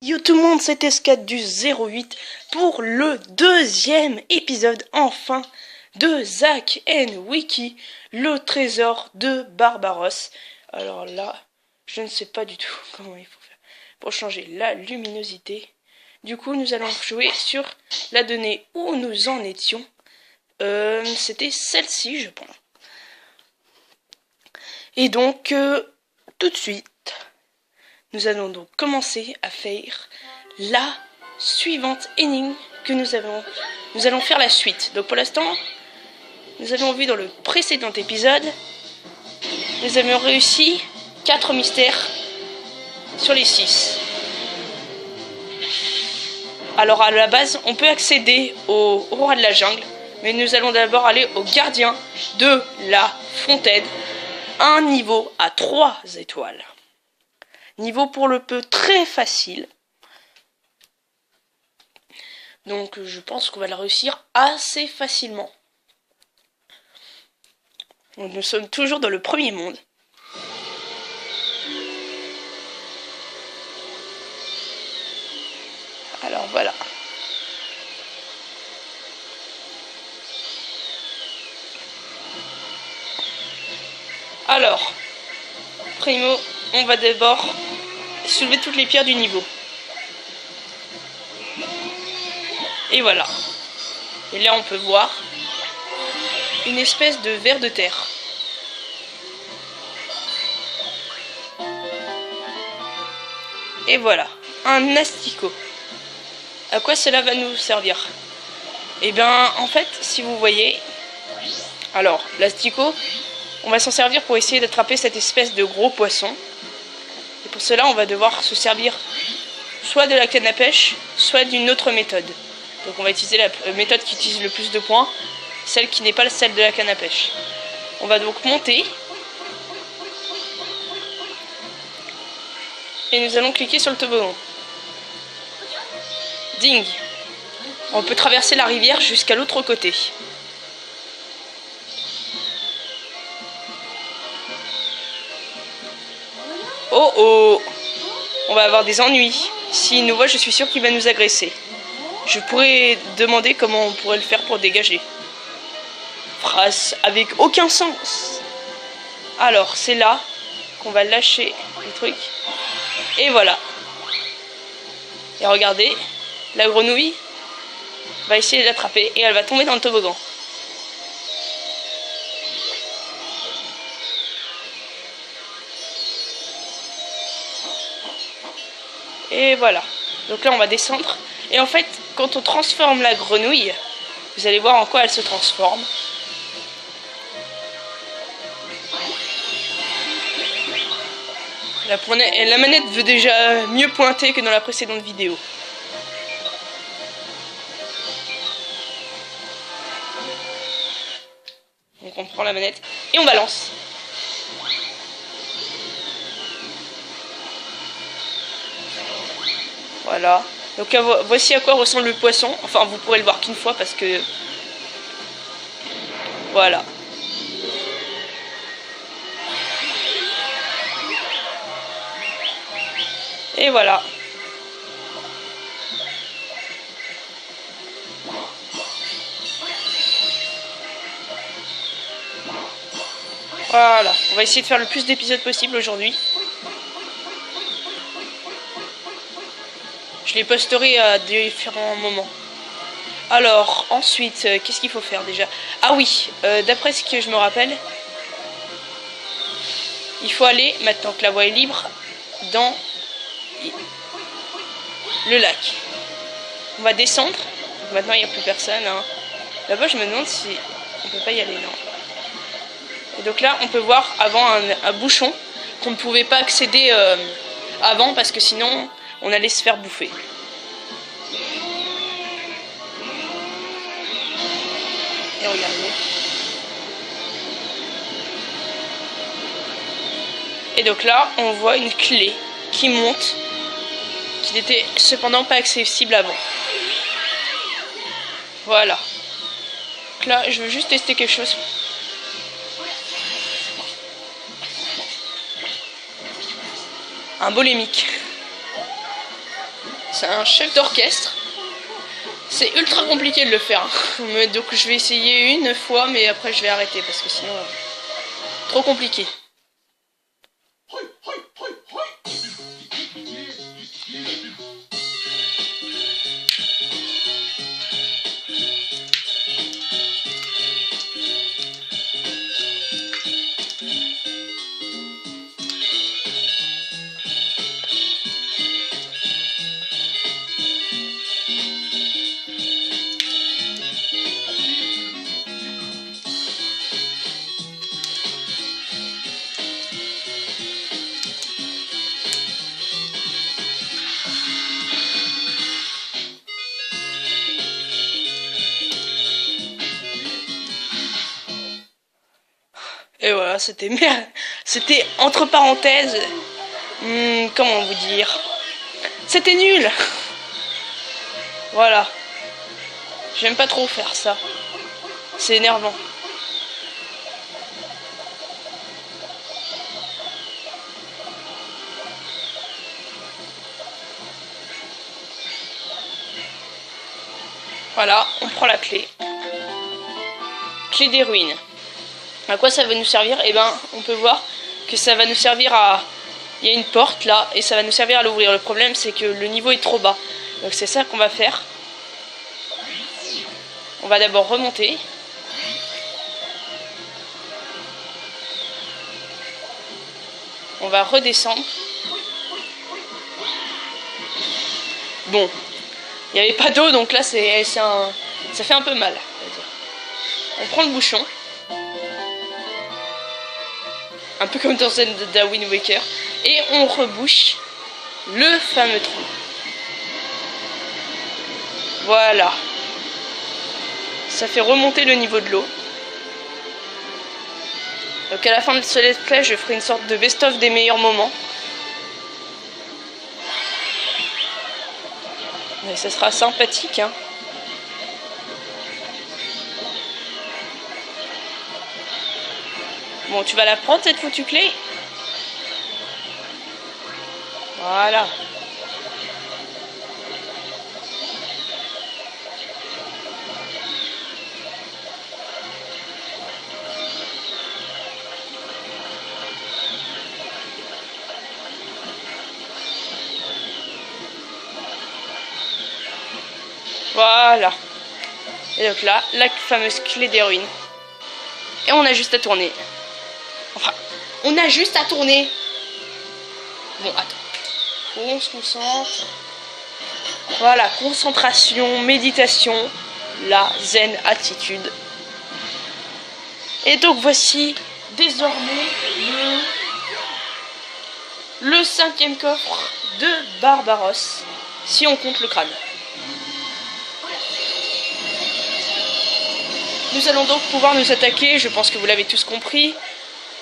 Yo tout le monde, c'est S4 du 08 pour le deuxième épisode enfin de Zack and Wiki, le trésor de Barbaros. Alors là, je ne sais pas du tout comment il faut faire pour changer la luminosité. Du coup, nous allons jouer sur la donnée où nous en étions. C'était celle-ci, je pense. Et donc, tout de suite, nous allons donc commencer à faire la suivante énigme que nous allons faire la suite. Donc pour l'instant, nous avons vu dans le précédent épisode, nous avons réussi 4 mystères sur les 6. Alors à la base, on peut accéder au roi de la jungle, mais nous allons d'abord aller au gardien de la fontaine, un niveau à 3 étoiles. Niveau pour le peu très facile. Donc je pense qu'on va la réussir assez facilement. Donc, nous sommes toujours dans le premier monde. Alors voilà. Alors, primo, on va d'abord soulever toutes les pierres du niveau. Et voilà. Et là on peut voir une espèce de ver de terre. Et voilà, un asticot. À quoi cela va nous servir? Eh bien, en fait, si vous voyez, alors l'asticot, on va s'en servir pour essayer d'attraper cette espèce de gros poisson. Et pour cela, on va devoir se servir soit de la canne à pêche, soit d'une autre méthode. Donc on va utiliser la méthode qui utilise le plus de points, celle qui n'est pas celle de la canne à pêche. On va donc monter. Et nous allons cliquer sur le toboggan. Ding! On peut traverser la rivière jusqu'à l'autre côté. Oh oh! On va avoir des ennuis. S'il nous voit, je suis sûr qu'il va nous agresser. Je pourrais demander comment on pourrait le faire pour dégager. Phrase avec aucun sens. Alors, c'est là qu'on va lâcher le truc. Et voilà. Et regardez, la grenouille va essayer de l'attraper et elle va tomber dans le toboggan. Et voilà. Donc là, on va descendre. Et en fait, quand on transforme la grenouille, vous allez voir en quoi elle se transforme. La manette veut déjà mieux pointer que dans la précédente vidéo. Donc on prend la manette et on balance. Voilà. Donc voici à quoi ressemble le poisson. Enfin, vous pourrez le voir qu'une fois parce que... Voilà. Et voilà. Voilà. On va essayer de faire le plus d'épisodes possible aujourd'hui. Je les posterai à différents moments. Alors, ensuite, qu'est-ce qu'il faut faire déjà? Ah oui, d'après ce que je me rappelle, il faut aller, maintenant que la voie est libre, dans le lac. On va descendre. Donc maintenant, il n'y a plus personne. Hein. Là-bas, je me demande si on peut pas y aller. Non. Et donc là, on peut voir avant un bouchon qu'on ne pouvait pas accéder avant parce que sinon, on allait se faire bouffer. Et regardez. Et donc là, on voit une clé qui monte, qui n'était cependant pas accessible avant. Voilà. Donc là, je veux juste tester quelque chose. Un bolémique. C'est un chef d'orchestre. C'est ultra compliqué de le faire. Donc je vais essayer une fois, mais après je vais arrêter parce que sinon... trop compliqué. Et voilà, c'était merde. C'était entre parenthèses. Comment vous dire? C'était nul. Voilà. J'aime pas trop faire ça. C'est énervant. Voilà, on prend la clé. Clé des ruines. À quoi ça va nous servir? Eh ben, on peut voir que ça va nous servir à... Il y a une porte là, et ça va nous servir à l'ouvrir. Le problème, c'est que le niveau est trop bas. Donc c'est ça qu'on va faire. On va d'abord remonter. On va redescendre. Bon. Il n'y avait pas d'eau, donc là, ça fait un peu mal. On prend le bouchon. Un peu comme dans scène de Wind Waker. Et on rebouche le fameux trou. Voilà. Ça fait remonter le niveau de l'eau. Donc à la fin de ce let's play, je ferai une sorte de best-of des meilleurs moments. Mais ça sera sympathique, hein. Bon, tu vas la prendre cette foutue clé. Voilà. Voilà. Et donc là, la fameuse clé des ruines. Et on a juste à tourner. Enfin, on a juste à tourner. Bon, attends. On se concentre. Voilà, concentration, méditation, la zen attitude. Et donc voici désormais le 5e coffre de Barbaros, si on compte le crâne. Nous allons donc pouvoir nous attaquer, je pense que vous l'avez tous compris,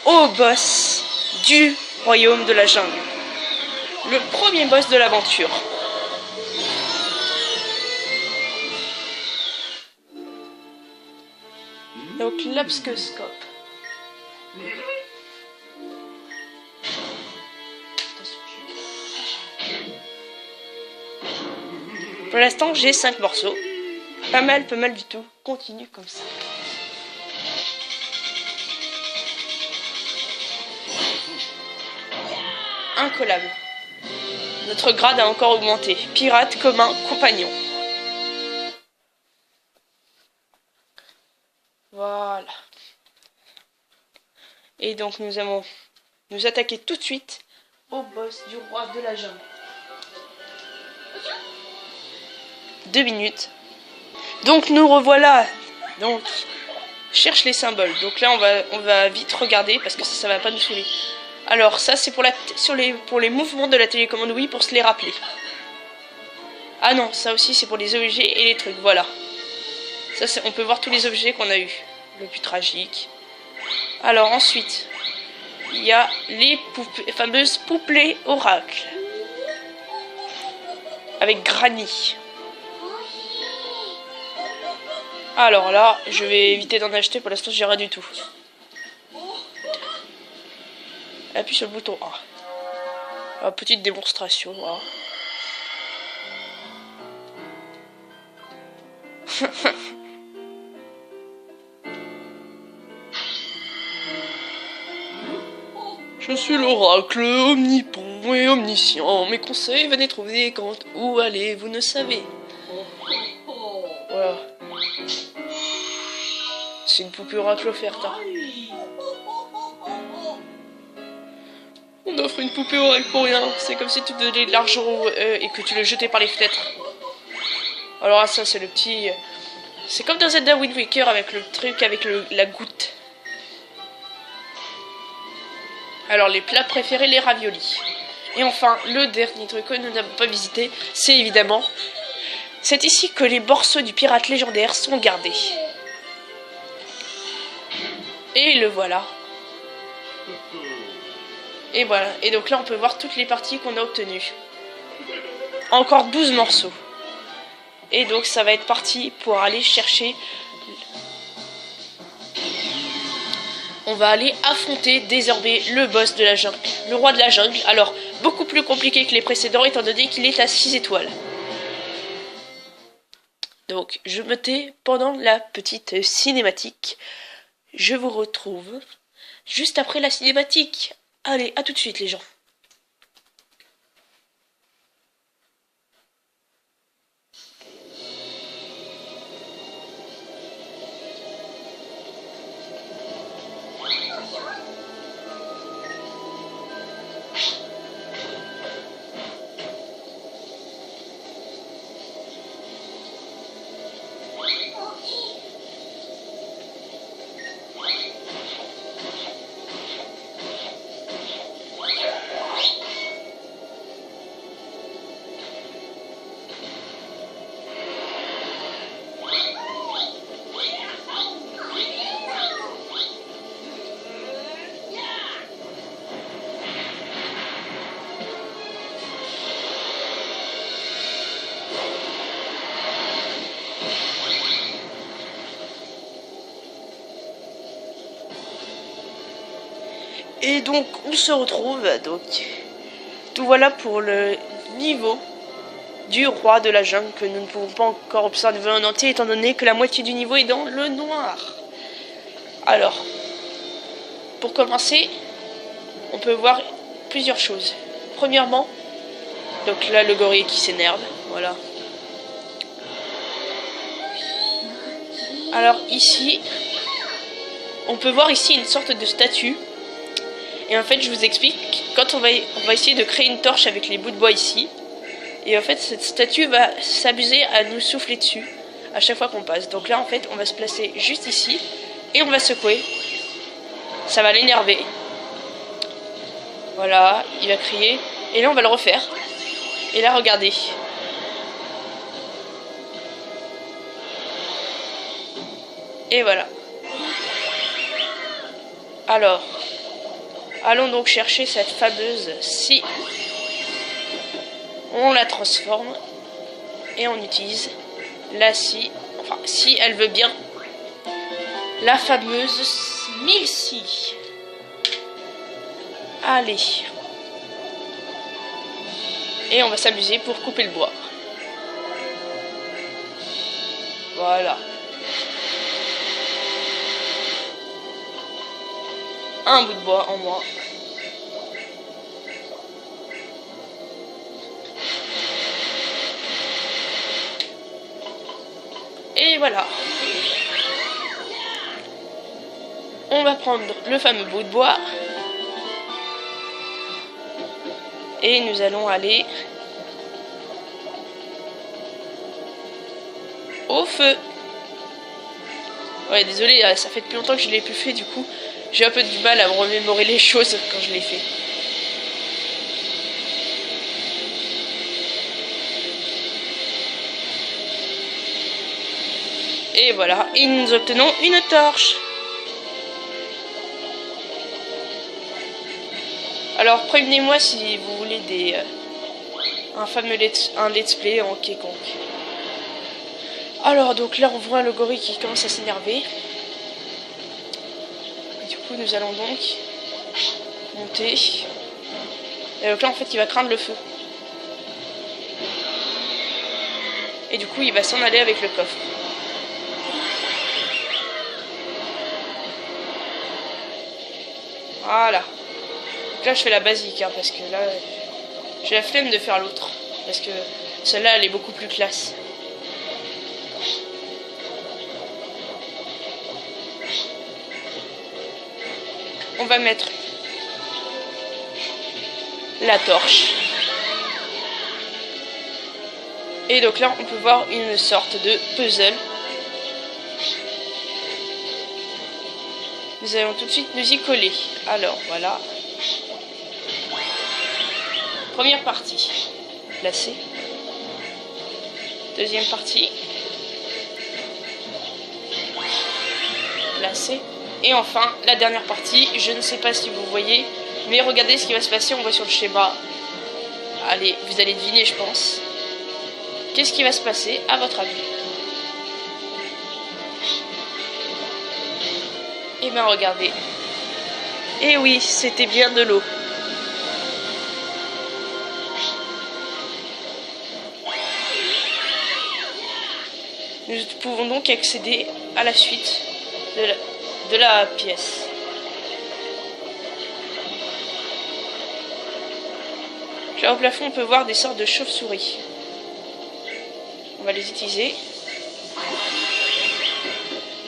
au boss du royaume de la jungle. Le premier boss de l'aventure. Donc l'obscoscope. Pour l'instant, j'ai 5 morceaux. Pas mal du tout. Continue comme ça. Incollable. Notre grade a encore augmenté. Pirate, commun, compagnon. Voilà. Et donc nous allons nous attaquer tout de suite au boss du roi de la jungle. 2 minutes. Donc nous revoilà. Donc cherche les symboles. Donc là on va vite regarder parce que ça va pas nous saouler. Alors ça c'est pour pour les mouvements de la télécommande Wii pour se les rappeler. Ah non, ça aussi c'est pour les objets et les trucs, voilà. Ça on peut voir tous les objets qu'on a eu. Le plus tragique. Alors ensuite, il y a les fameuses poupées oracles. Avec Granny. Alors là, je vais éviter d'en acheter, pour l'instant j'ai rien du tout. Appuie sur le bouton A. Ah, petite démonstration. Ah. Je suis l'oracle omnipotent et omniscient. Mes conseils, venez trouver quand où aller, vous ne savez. Voilà. C'est une poupée oracle offerte. Hein. On offre une poupée oracle pour rien. C'est comme si tu donnais de l'argent et que tu le jetais par les fenêtres. Alors ça c'est le petit... C'est comme dans Zelda Wind Waker avec le truc avec la goutte. Alors les plats préférés, les raviolis. Et enfin, le dernier truc que nous n'avons pas visité, c'est évidemment... C'est ici que les morceaux du pirate légendaire sont gardés. Et le voilà. Et voilà. Et donc là, on peut voir toutes les parties qu'on a obtenues. Encore 12 morceaux. Et donc, ça va être parti pour aller chercher... On va aller affronter désormais le boss de la jungle. Le roi de la jungle. Alors, beaucoup plus compliqué que les précédents, étant donné qu'il est à 6 étoiles. Donc, je me tais pendant la petite cinématique. Je vous retrouve juste après la cinématique. Allez, à tout de suite les gens. Et donc on se retrouve, donc tout voilà pour le niveau du roi de la jungle que nous ne pouvons pas encore observer en entier étant donné que la moitié du niveau est dans le noir. Alors, pour commencer, on peut voir plusieurs choses. Premièrement, donc là le gorille qui s'énerve, voilà. Alors ici, on peut voir ici une sorte de statue. Et en fait, je vous explique, quand on va essayer de créer une torche avec les bouts de bois ici. Et en fait, cette statue va s'amuser à nous souffler dessus à chaque fois qu'on passe. Donc là, en fait, on va se placer juste ici et on va secouer. Ça va l'énerver. Voilà, il va crier. Et là, on va le refaire. Et là, regardez. Et voilà. Alors... Allons donc chercher cette fameuse scie. On la transforme et on utilise la scie, enfin si elle veut bien, la fameuse 1000 scies. Allez. Et on va s'amuser pour couper le bois. Voilà. Un bout de bois en moins. Et voilà. On va prendre le fameux bout de bois. Et nous allons aller au feu. Ouais, désolé, ça fait depuis longtemps que je l'ai plus fait, du coup, j'ai un peu du mal à me remémorer les choses quand je l'ai fait. Et voilà, et nous obtenons une torche. Alors prévenez-moi si vous voulez un let's play en quelconque. Alors donc là on voit le gorille qui commence à s'énerver. Du coup nous allons donc monter. Et donc là en fait il va craindre le feu. Et du coup il va s'en aller avec le coffre. Voilà. Donc là je fais la basique hein, parce que là j'ai la flemme de faire l'autre. Parce que celle-là elle est beaucoup plus classe. On va mettre la torche. Et donc là on peut voir une sorte de puzzle. Nous allons tout de suite nous y coller. Alors voilà. Première partie. Placée. Deuxième partie. Placée. Et enfin, la dernière partie. Je ne sais pas si vous voyez. Mais regardez ce qui va se passer. On voit sur le schéma. Allez, vous allez deviner je pense. Qu'est-ce qui va se passer à votre avis? Et bien regardez. Et oui, c'était bien de l'eau. Nous pouvons donc accéder à la suite de la pièce. Là au plafond on peut voir des sortes de chauves-souris. On va les utiliser.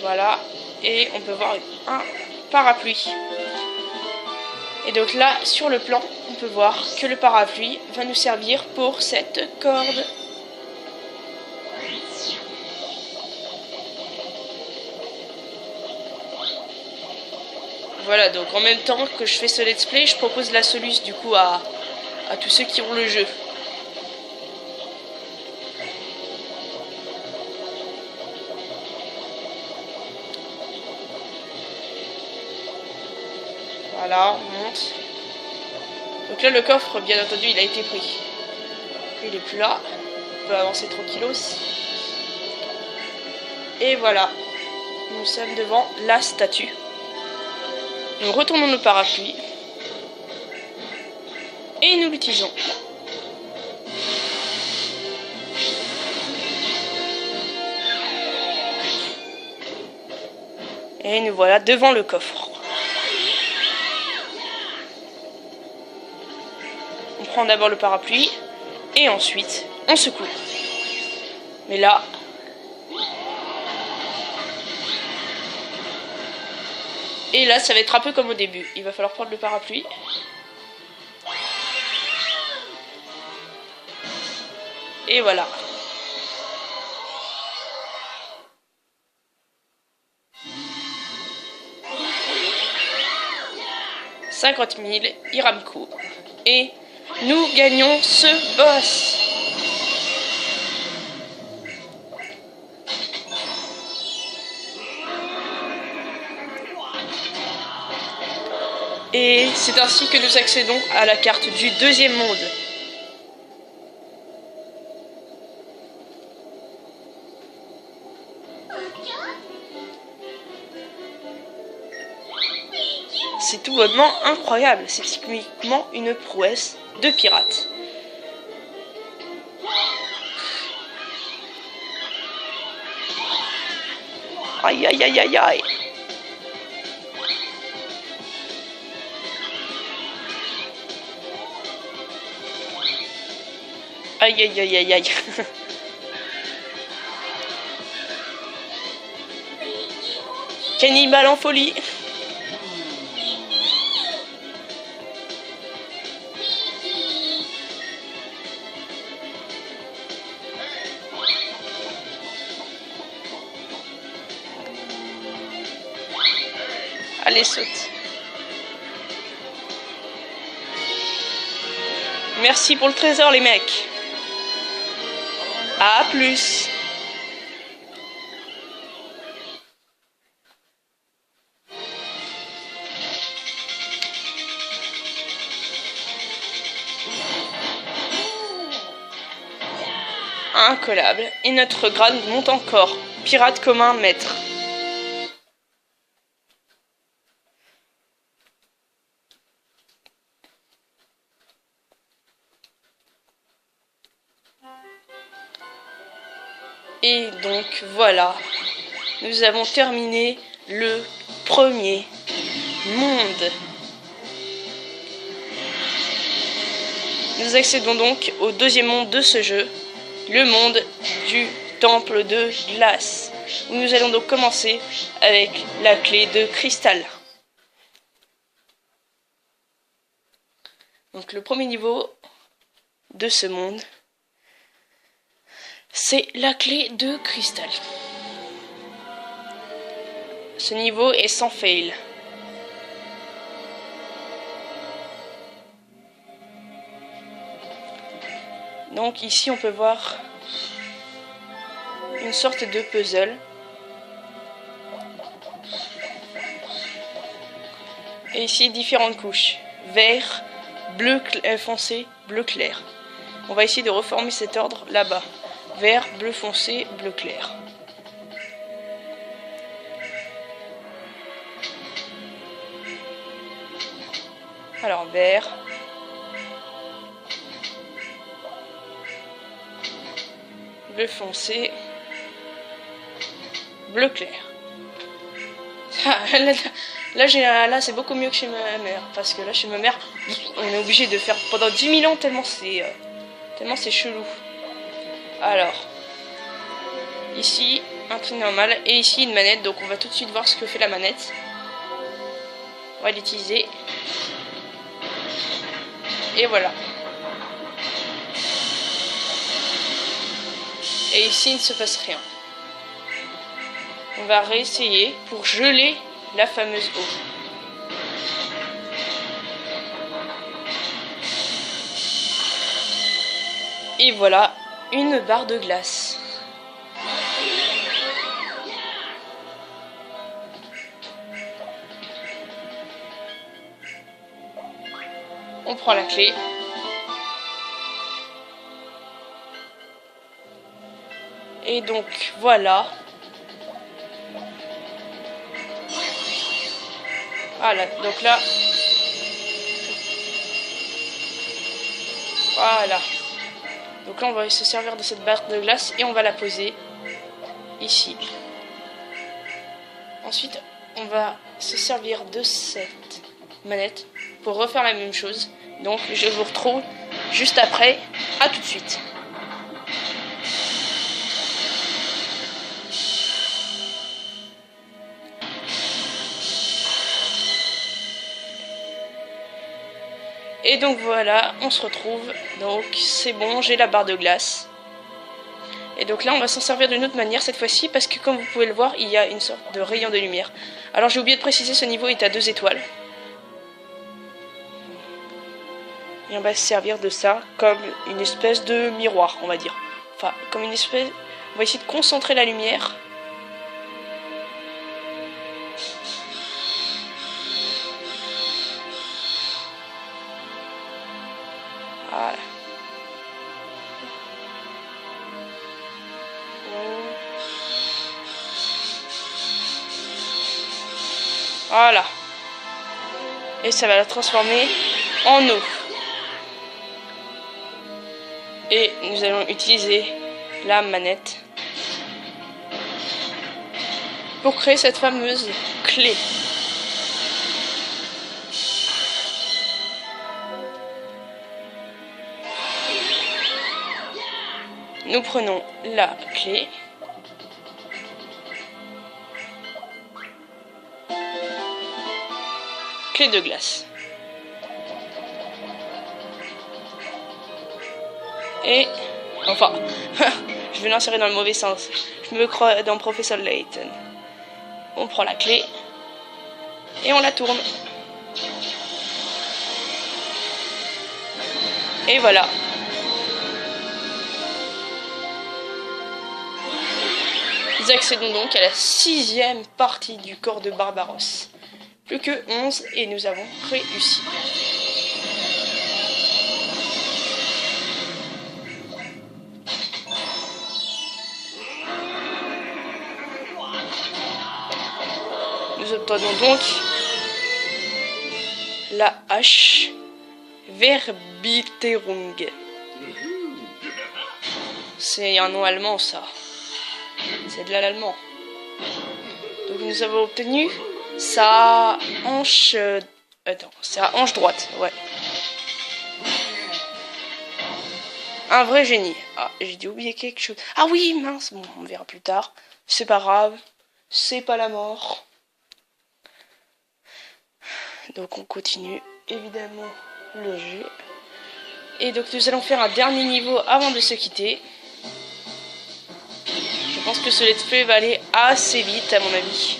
Voilà. Et on peut voir un parapluie. Et donc là, sur le plan, on peut voir que le parapluie va nous servir pour cette corde. Voilà, donc en même temps que je fais ce let's play, je propose la solution du coup à tous ceux qui ont le jeu. Voilà, on monte. Donc là, le coffre, bien entendu, il a été pris. Il est plus là. On peut avancer tranquillos. Et voilà. Nous sommes devant la statue. Nous retournons nos parapluies. Et nous l'utilisons. Et nous voilà devant le coffre. On prend d'abord le parapluie et ensuite on secoue. Mais là, et là ça va être un peu comme au début. Il va falloir prendre le parapluie. Et voilà. « 50 000 Iramco. » Et nous gagnons ce boss. Et c'est ainsi que nous accédons à la carte du deuxième monde. C'est tout bonnement incroyable, c'est typiquement une prouesse de pirate. Aïe aïe aïe aïe aïe. Aïe aïe aïe aïe aïe. Cannibale en folie. Allez, saute. Merci pour le trésor, les mecs. À plus. Incollable. Et notre grade monte encore. Pirate commun maître. Et donc voilà, nous avons terminé le premier monde. Nous accédons donc au deuxième monde de ce jeu, le monde du temple de glace, où nous allons donc commencer avec la clé de cristal. Donc le premier niveau de ce monde, c'est la clé de cristal. Ce niveau est sans fail. Donc ici on peut voir une sorte de puzzle. Et ici différentes couches. Vert, bleu foncé, bleu clair. On va essayer de reformer cet ordre là-bas. Vert, bleu foncé, bleu clair. Alors vert. Bleu foncé. Bleu clair. Là c'est beaucoup mieux que chez ma mère. Parce que là chez ma mère, on est obligé de faire pendant 10 000 ans tellement c'est chelou. Alors, ici un truc normal et ici une manette. Donc on va tout de suite voir ce que fait la manette. On va l'utiliser. Et voilà. Et ici il ne se passe rien. On va réessayer pour geler la fameuse eau. Et voilà, une barre de glace. On prend la clé. Et donc voilà. Voilà, donc là. Voilà. Donc là on va se servir de cette barre de glace et on va la poser ici. Ensuite on va se servir de cette manette pour refaire la même chose. Donc je vous retrouve juste après. À tout de suite. Et donc voilà, on se retrouve. Donc c'est bon, j'ai la barre de glace. Et donc là on va s'en servir d'une autre manière cette fois-ci, parce que comme vous pouvez le voir, il y a une sorte de rayon de lumière. Alors j'ai oublié de préciser, ce niveau est à 2 étoiles. Et on va se servir de ça comme une espèce de miroir, on va dire. Enfin, comme une espèce... On va essayer de concentrer la lumière. Voilà. Voilà. Et ça va la transformer en eau. Et nous allons utiliser la manette pour créer cette fameuse clé. Nous prenons la clé. Clé de glace. Et... Enfin, je vais l'insérer dans le mauvais sens. Je me crois dans Professeur Layton. On prend la clé. Et on la tourne. Et voilà. Nous accédons donc à la 6e partie du corps de Barbaros. Plus que 11 et nous avons réussi. Nous obtenons donc la hache Verbiterung. C'est un nom allemand ça. C'est de l'allemand. Donc nous avons obtenu sa hanche... Attends, sa hanche droite, ouais. un vrai génie. Ah, j'ai dû oublier quelque chose. Ah oui, mince, bon, on verra plus tard. C'est pas grave, c'est pas la mort. Donc on continue, évidemment, le jeu. Et donc nous allons faire un dernier niveau avant de se quitter. Je pense que ce let's play va aller assez vite à mon avis.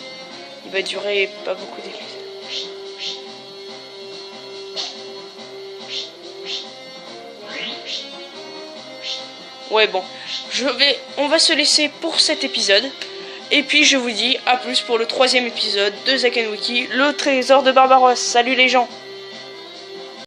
Il va durer pas beaucoup d'épisodes. Ouais bon, on va se laisser pour cet épisode. Et puis je vous dis à plus pour le 3e épisode de Zack & Wiki, le trésor de Barbaros. Salut les gens!